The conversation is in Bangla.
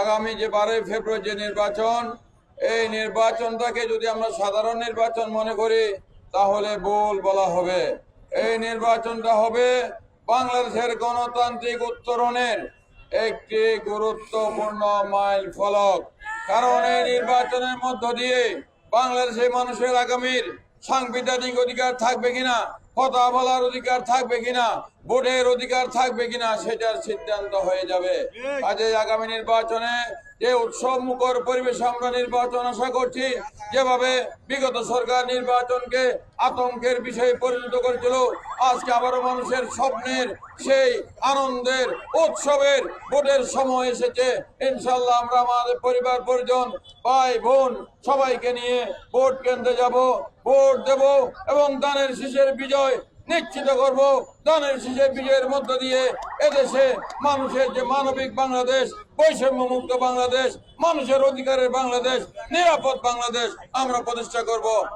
আগামী যে 12 ফেব্রুয়ারি যে নির্বাচন, এই নির্বাচনটাকে যদি আমরা সাধারণ নির্বাচন মনে করি তাহলে ভুল বলা হবে। এই নির্বাচনটা হবে বাংলাদেশের গণতান্ত্রিক উত্তরণের একটি গুরুত্বপূর্ণ মাইল ফলক। কারণ এই নির্বাচনের মধ্য দিয়ে বাংলাদেশের মানুষের আগামীর সাংবিধানিক অধিকার থাকবে কিনা, কথা বলার অধিকার থাকবে কিনা, ভোটের অধিকার থাকবে কিনা সেটার সিদ্ধান্ত হয়ে যাবে। কাজেই আগামী নির্বাচনে যে উৎসব মুখর পরিবেশ আমরা নির্বাচন আশা করছি, যেভাবে বিগত সরকার নির্বাচনকে আতঙ্কের বিষয়ে পরিণত করেছিল, আজকে আবারও মানুষের স্বপ্নের সেই আনন্দের উৎসবের ভোটের সময় এসেছে। ইনশাল্লাহ আমরা আমাদের পরিবার পরিজন ভাই বোন সবাইকে নিয়ে ভোট কেন্দ্রে যাব, ভোট দেব এবং ধানের শীষের বিজয় নিশ্চিত করব। ধানের শীষের বিজয়ের মধ্য দিয়ে এদেশে মানুষের যে মানবিক বাংলাদেশ, বৈষম্য মুক্ত বাংলাদেশ, মানুষের অধিকারের বাংলাদেশ, নিরাপদ বাংলাদেশ আমরা প্রতিষ্ঠা করব।